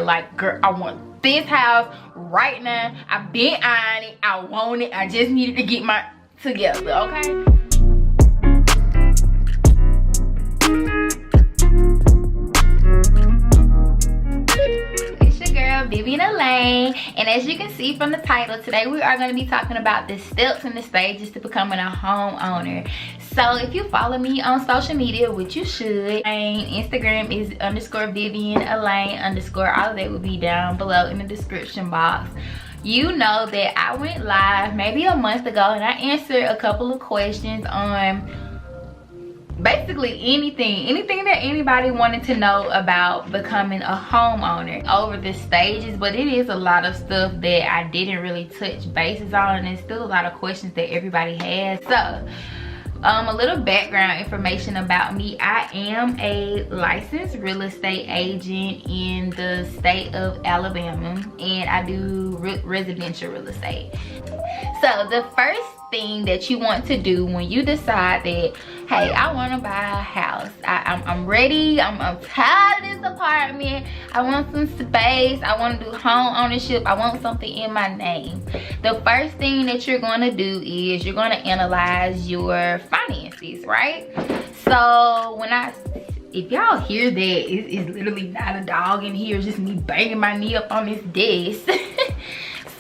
Like, girl, I want this house right now. I've been eyeing it. I want it. I just needed to get my together, okay? Vivian Elaine, and as you can see from the title, today we are going to be talking about the steps and the stages to becoming a homeowner. So if you follow me on social media, which you should, Instagram is _Vivian Elaine _ all of that will be down below in the description box. You know that I went live maybe a month ago and I answered a couple of questions on basically anything that anybody wanted to know about becoming a homeowner over the stages. But it is a lot of stuff that I didn't really touch bases on, and there's still a lot of questions that everybody has. So a little background information about me. I am a licensed real estate agent in the state of Alabama, and I do residential real estate. So the first thing that you want to do when you decide that, hey, I want to buy a house, I'm ready, I'm tired of this apartment, I want some space, I want to do home ownership, I want something in my name. The first thing that you're going to do is you're going to analyze your finances, right? So if y'all hear that, it's literally not a dog in here, it's just me banging my knee up on this desk.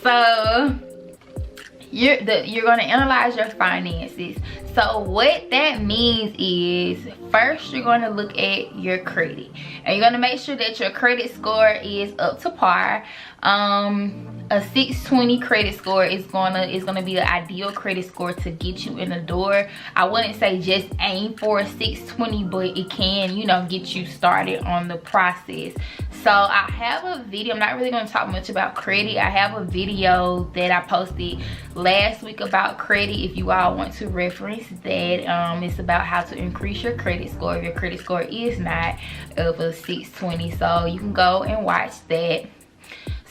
So you're going to analyze your finances. So what that means is, first you're going to look at your credit, and you're going to make sure that your credit score is up to par. A 620 credit score is gonna be the ideal credit score to get you in the door. I wouldn't say just aim for a 620, but it can, you know, get you started on the process. So I have a video, I'm not really going to talk much about credit. I have a video that I posted last week about credit if you all want to reference that. It's about how to increase your credit score if your credit score is not of a 620. So you can go and watch that.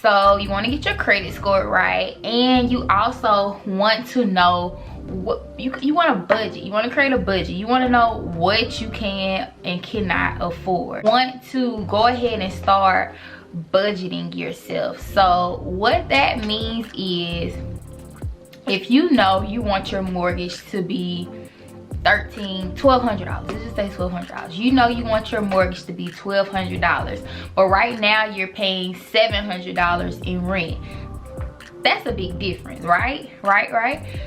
So you want to get your credit score right, and you also want to know what you want to budget. You want to create a budget. You want to know what you can and cannot afford. You want to go ahead and start budgeting yourself. So what that means is, if you know you want your mortgage to be $1,200, let's just say $1,200. You know you want your mortgage to be $1,200, but right now you're paying $700 in rent. That's a big difference, right?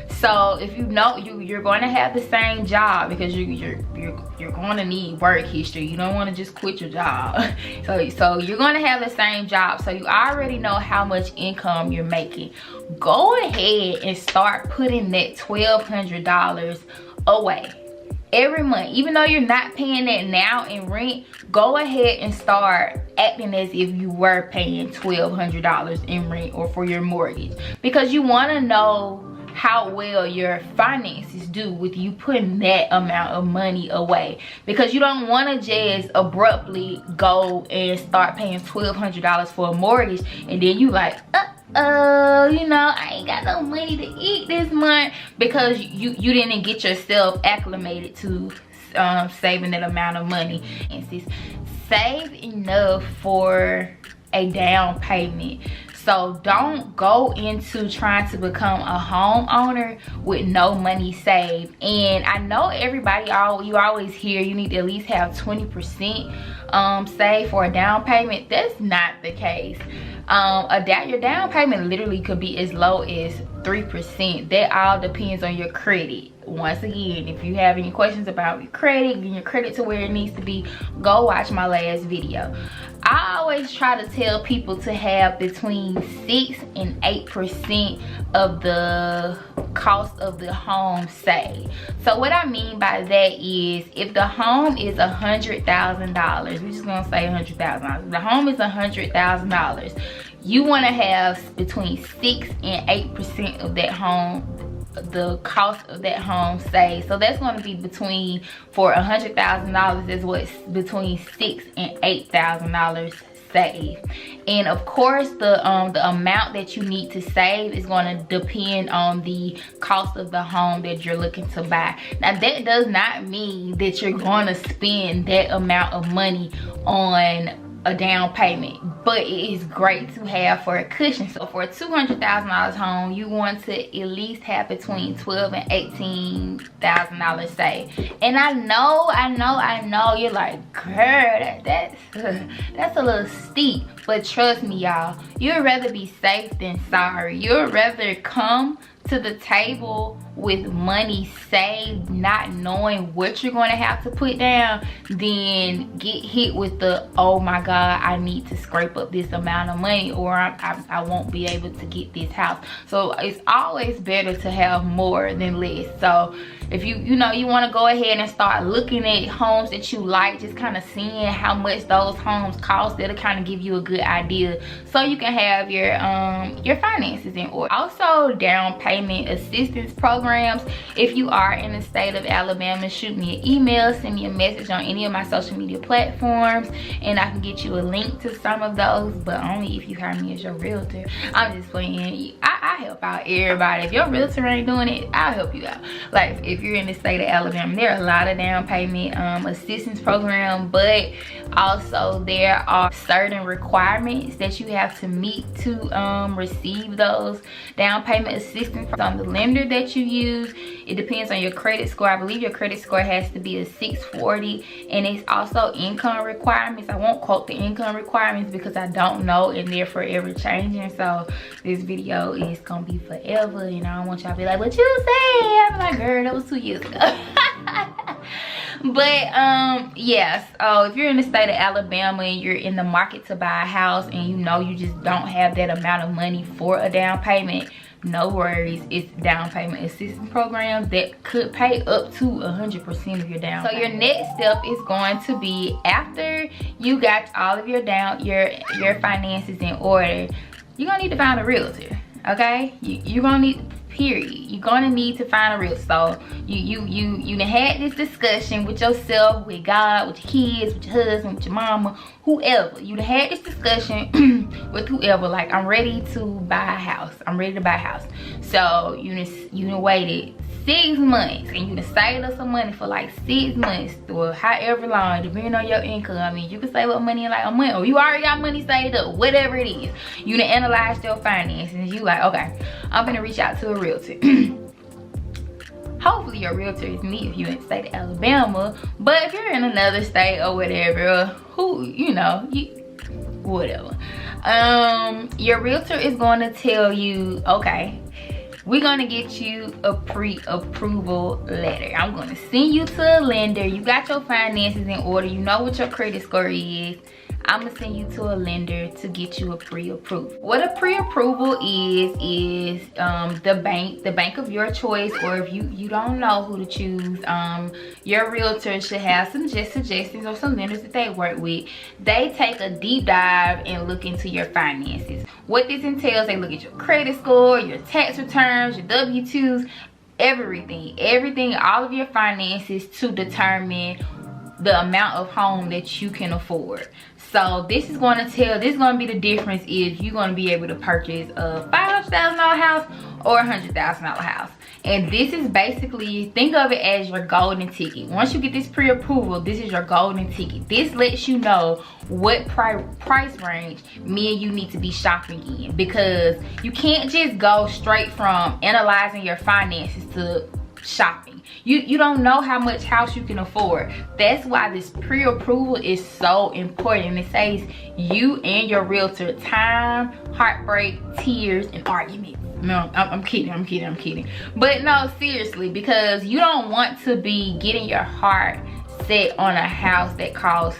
So if you know you're going to have the same job, because you're going to need work history. You don't want to just quit your job. So you're going to have the same job, so you already know how much income you're making. Go ahead and start putting that $1,200 away every month. Even though you're not paying that now in rent, go ahead and start acting as if you were paying $1,200 in rent or for your mortgage, because you want to know how well your finances do with you putting that amount of money away, because you don't want to just abruptly go and start paying $1,200 for a mortgage, and then you like, you know, I ain't got no money to eat this month, because you didn't get yourself acclimated to saving that amount of money. And save enough for a down payment. So don't go into trying to become a homeowner with no money saved. And I know everybody, you always hear you need to at least have 20% saved for a down payment. That's not the case. Your down payment literally could be as low as 3%. That all depends on your credit. Once again, if you have any questions about your credit, getting your credit to where it needs to be, go watch my last video. I always try to tell people to have between 6 and 8% of the cost of the home saved. So what I mean by that is, if the home is $100,000, we're just gonna say $100,000. The home is $100,000. You want to have between 6 and 8% of that home, the cost of that home saved. So that's going to be between, for $100,000 is what's between $6,000 and $8,000 saved. And of course the amount that you need to save is going to depend on the cost of the home that you're looking to buy. Now that does not mean that you're going to spend that amount of money on a down payment, but it is great to have for a cushion. So for a $200,000 home, you want to at least have between $12,000 and $18,000 saved. And I know you're like, girl, that's a little steep, but trust me, y'all, you'd rather be safe than sorry. You'd rather come to the table with money saved, not knowing what you're going to have to put down, then get hit with the, oh my god, I need to scrape up this amount of money or I won't be able to get this house. So it's always better to have more than less. So if you know you want to go ahead and start looking at homes that you like, just kind of seeing how much those homes cost, that'll kind of give you a good idea so you can have your finances in order. Also, down payment assistance programs. If you are in the state of Alabama, shoot me an email, send me a message on any of my social media platforms, and I can get you a link to some of those, but only if you hire me as your realtor. I'm just playing. I help out everybody. If your realtor ain't doing it, I'll help you out. Like if you're in the state of Alabama, there are a lot of down payment assistance programs, but also there are certain requirements that you have to meet to receive those down payment assistance from the lender that you use. It depends on your credit score. I believe your credit score has to be a 640, and it's also income requirements. I won't quote the income requirements because I don't know, and they're forever changing. So this video is gonna be forever, and I don't want y'all to be like, what you say? I'm like, girl, that was 2 years ago. But yes, if you're in the state of Alabama and you're in the market to buy a house and you know you just don't have that amount of money for a down payment, no worries. It's down payment assistance programs that could pay up to 100% of your down payment. So your next step is going to be, after you got all of your finances in order, you're gonna need to find a realtor. Okay, you're gonna need, period, you're gonna need to find a realtor. So you done had this discussion with yourself, with God, with your kids, with your husband, with your mama, whoever. You done had this discussion with whoever, like, I'm ready to buy a house, I'm ready to buy a house. So you done waited 6 months and you done saved up some money for like 6 months or however long, depending on your income. I mean, you can save up money in like a month, or you already got money saved up, whatever it is. You done analyzed your finances and you like, okay, I'm gonna reach out to a realtor. Hopefully your realtor is me if you're in the state of Alabama, but if you're in another state or whatever, whatever, your realtor is going to tell you, okay, we're gonna get you a pre-approval letter. I'm gonna send you to a lender. You got your finances in order, you know what your credit score is. I'm gonna send you to a lender to get you a pre-approval. What a pre-approval is the bank of your choice, or if you don't know who to choose, your realtor should have some suggestions or some lenders that they work with. They take a deep dive and look into your finances. What this entails, they look at your credit score, your tax returns, your W-2s, everything, all of your finances, to determine the amount of home that you can afford. So this is going to be the difference if you're going to be able to purchase a $500,000 house or a $100,000 house. And this is basically, think of it as your golden ticket. Once you get this pre-approval, this is your golden ticket. This lets you know what price range me and you need to be shopping in, because you can't just go straight from analyzing your finances to shopping. You don't know how much house you can afford. That's why this pre-approval is so important. It saves you and your realtor time, heartbreak, tears, and arguments. No, I'm kidding. But no, seriously, because you don't want to be getting your heart set on a house that costs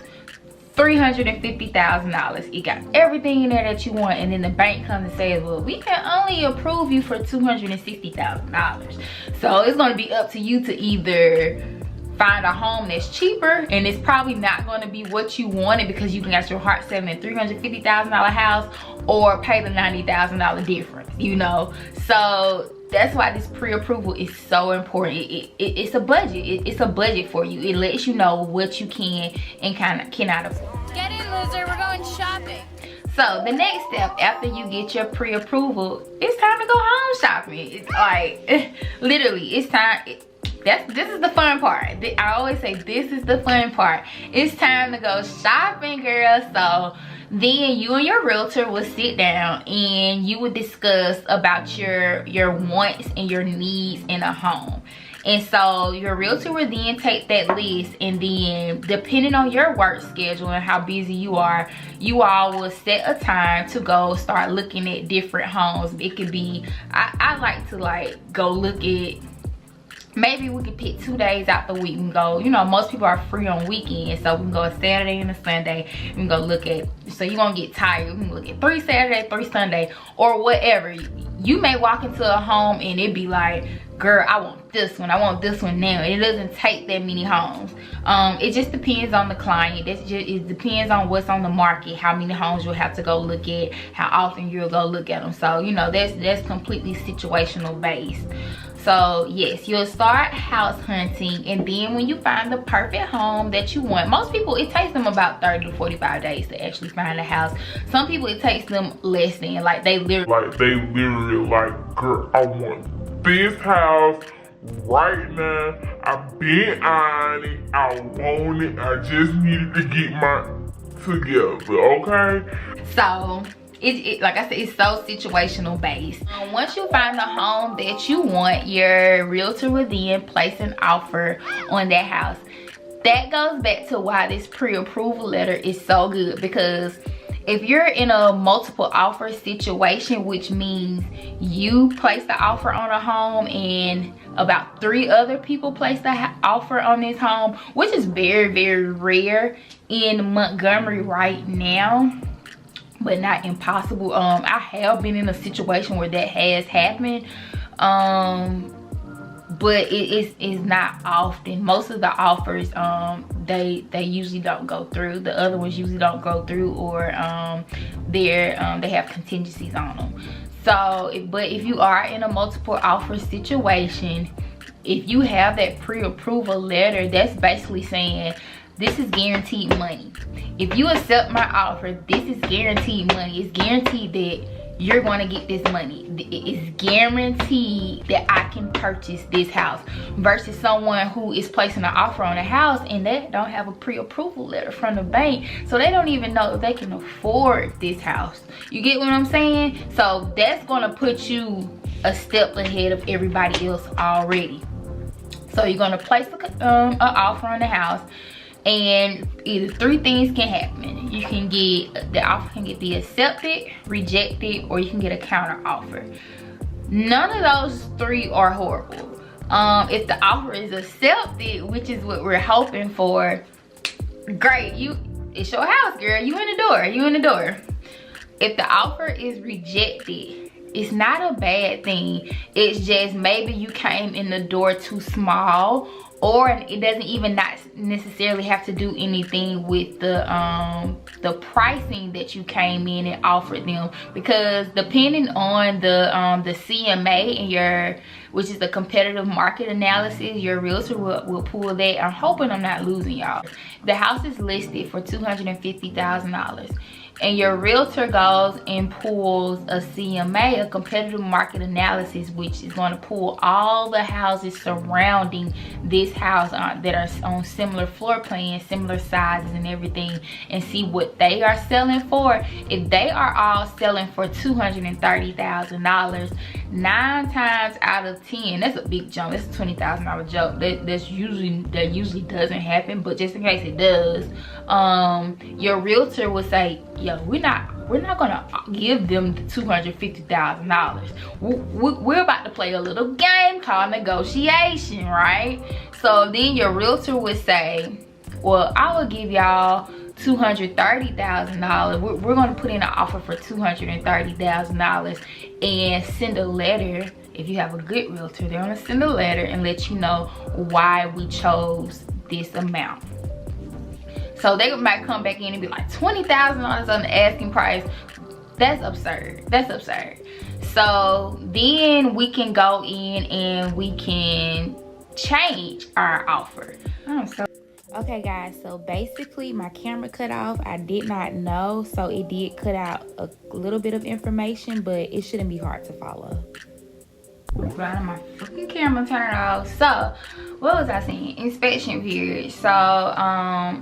$350,000. It got everything in there that you want, and then the bank comes and says, well, we can only approve you for $260,000. So it's going to be up to you to either find a home that's cheaper, and it's probably not going to be what you wanted because you got your heart set in a $350,000 house, or pay the $90,000 difference, So that's why this pre-approval is so important. It's a budget. It's a budget for you. It lets you know what you can and cannot afford. Get in, loser. We're going shopping. So the next step after you get your pre-approval, it's time to go home shopping. It's like, literally, it's time. this is the fun part. I always say this is the fun part. It's time to go shopping, girl. So then you and your realtor will sit down and you will discuss about your wants and your needs in a home. And so your realtor will then take that list, and then depending on your work schedule and how busy you are, you all will set a time to go start looking at different homes. It could be, I like to like go look at, maybe we could pick 2 days out the week and go, you know, most people are free on weekends, so we can go a Saturday and a Sunday. We can go look at, so you won't get tired. We can look at 3 Saturday, 3 Sunday, or whatever. You may walk into a home and it be like, girl, I want this one, I want this one now. It doesn't take that many homes. It just depends on the client. It depends on what's on the market, how many homes you'll have to go look at, how often you'll go look at them. So, you know, that's completely situational based. So yes, you'll start house hunting, and then when you find the perfect home that you want, most people, it takes them about 30 to 45 days to actually find a house. Some people, it takes them less than, like they literally like, girl, I want this house right now. I've been on it, I want it, I just needed to get my together, okay? So like I said, it's so situational based. Once you find the home that you want, your realtor will then place an offer on that house. That goes back to why this pre-approval letter is so good, because if you're in a multiple offer situation, which means you place the offer on a home and about 3 other people place the offer on this home, which is very, very rare in Montgomery right now, but not impossible. I have been in a situation where that has happened, but it's not often. Most of the offers, they usually don't go through. The other ones usually don't go through, or they have contingencies on them. So but if you are in a multiple offer situation, if you have that pre-approval letter, that's basically saying this is guaranteed money. If you accept my offer, this is guaranteed money. It's guaranteed that you're going to get this money. It's guaranteed that I can purchase this house, versus someone who is placing an offer on a house and they don't have a pre-approval letter from the bank, so they don't even know if they can afford this house. You get what I'm saying? So that's going to put you a step ahead of everybody else already. So you're going to place an offer on the house, and either 3 things can happen. You can get, the offer can get be accepted, rejected, or you can get a counter offer. None of those 3 are horrible. If the offer is accepted, which is what we're hoping for, great, it's your house, girl. You in the door. If the offer is rejected, it's not a bad thing. It's just maybe you came in the door too small, or it doesn't even not necessarily have to do anything with the pricing that you came in and offered them, because depending on the CMA and which is the competitive market analysis, your realtor will pull that. I'm hoping I'm not losing y'all. The house is listed for $250,000. And your realtor goes and pulls a CMA, a competitive market analysis, which is going to pull all the houses surrounding this house that are on similar floor plans, similar sizes and everything, and see what they are selling for. If they are all selling for $230,000, 9 times out of 10, that's a big jump. That's a $20,000 jump. That usually doesn't happen, but just in case it does, your realtor will say, yo, we're not gonna give them the $250,000. We're about to play a little game called negotiation, right? So then your realtor would say, well, I will give y'all $230,000. We're gonna put in an offer for $230,000 and send a letter. If you have a good realtor, they're gonna send a letter and let you know why we chose this amount. So they might come back in and be like, $20,000 on the asking price. That's absurd. That's absurd. So then we can go in and we can change our offer. Okay guys, so basically my camera cut off. I did not know, so it did cut out a little bit of information, but it shouldn't be hard to follow. Right on my freaking camera, turn it off. So what was I saying? Inspection period. So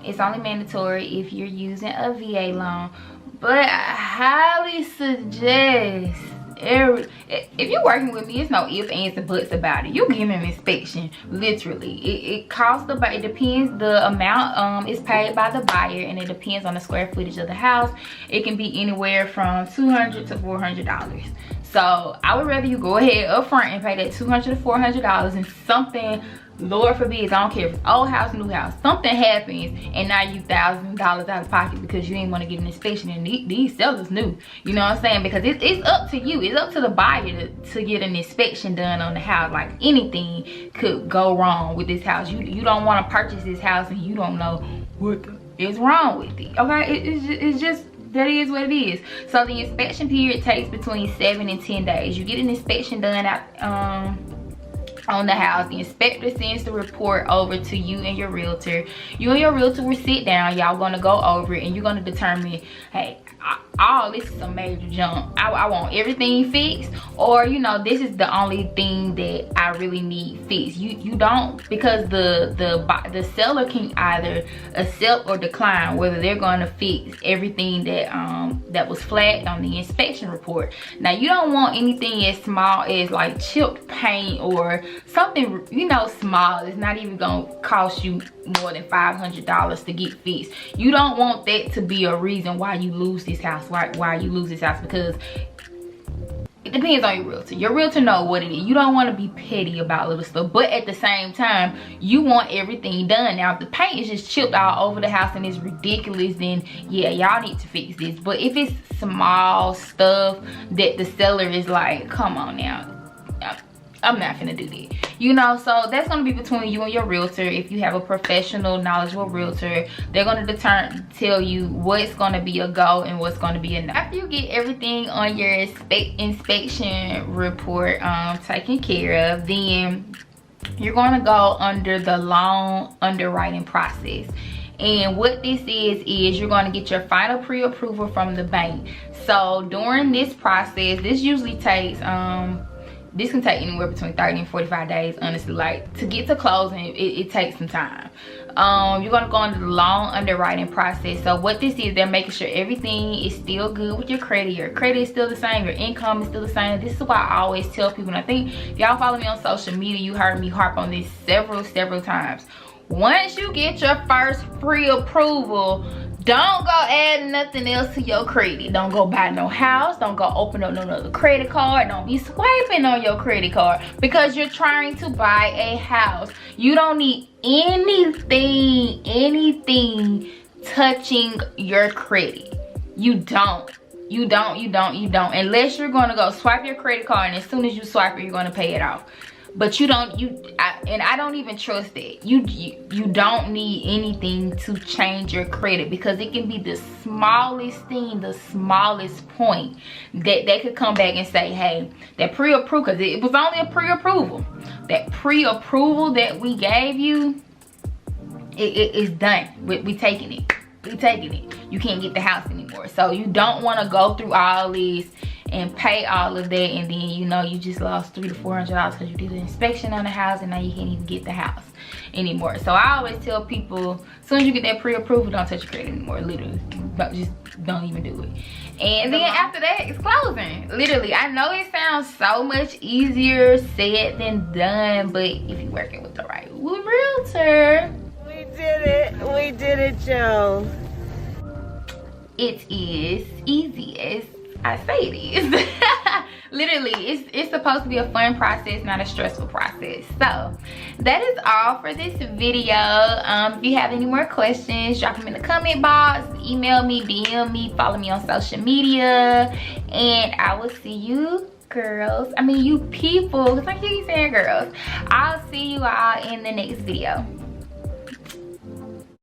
it's only mandatory if you're using a VA loan, but I highly suggest if you're working with me, it's no ifs, ands, and buts about it. You give me an inspection, literally. It costs it depends. The amount is paid by the buyer, and it depends on the square footage of the house. It can be anywhere from $200 to $400. So I would rather you go ahead up front and pay that $200 to $400, and something, Lord forbid, I don't care if it's old house, new house, something happens and now you $1,000 out of pocket because you didn't want to get an inspection. And these sellers knew, you know what I'm saying? Because it's up to you, it's up to the buyer to get an inspection done on the house. Like, anything could go wrong with this house. You don't want to purchase this house and you don't know what is wrong with it. Okay, it's just that is what it is. So the inspection period takes between 7 and 10 days. You get an inspection done on the house. The inspector sends the report over to you and your realtor. You and your realtor will sit down. Y'all gonna go over it and you're gonna determine, hey, this is a major jump. I want everything fixed, or you know, this is the only thing that I really need fixed. You don't, because the seller can either accept or decline whether they're going to fix everything that was flagged on the inspection report. Now, you don't want anything as small as like chipped paint or something, you know, small. It's not even gonna cost you more than $500 to get fixed. You don't want that to be a reason why you lose this house. Why you lose this house, because it depends on your realtor. Your realtor know what it is. You don't want to be petty about little stuff, but at the same time, you want everything done. Now, if the paint is just chipped all over the house and it's ridiculous, then yeah, y'all need to fix this. But if it's small stuff that the seller is like, come on now, I'm not gonna do that, you know. So that's gonna be between you and your realtor. If you have a professional, knowledgeable realtor, they're gonna tell you what's gonna be a go and what's gonna be a no. After you get everything on your inspection report taken care of, then you're gonna go under the loan underwriting process. And what this is you're going to get your final pre-approval from the bank. So during this process, this usually takes this can take anywhere between 30 and 45 days, honestly. Like, to get to closing, it takes some time. You're gonna go into the loan underwriting process. So what this is, they're making sure everything is still good with your credit. Your credit is still the same, your income is still the same. This is why I always tell people, and I think if y'all follow me on social media, you heard me harp on this several times. Once you get your first pre-approval, don't go add nothing else to your credit. Don't go buy no house. Don't go open up no other credit card. Don't be swiping on your credit card because you're trying to buy a house. You don't need anything touching your credit. You don't. Unless you're gonna go swipe your credit card, and as soon as you swipe it, you're gonna pay it off. But I don't even trust that. You don't need anything to change your credit, because it can be the smallest thing, the smallest point that they could come back and say, hey, that pre-approval, because it was only a pre-approval. That pre-approval that we gave you, it is done. We taking it. We taking it. You can't get the house anymore. So you don't want to go through all this and pay all of that, and then you know you just lost $300 to $400 because you did an inspection on the house and now you can't even get the house anymore. So I always tell people, as soon as you get that pre-approval, don't touch your credit anymore. Literally, just don't even do it. And then after that, it's closing. Literally, I know it sounds so much easier said than done, but if you're working with the right realtor, we did it, Joe. It is easy as I say it is. Literally, it's supposed to be a fun process, not a stressful process. So that is all for this video. If you have any more questions, drop them in the comment box, email me, DM me, follow me on social media, and I will see you girls, you people, because I keep saying girls. I'll see you all in the next video.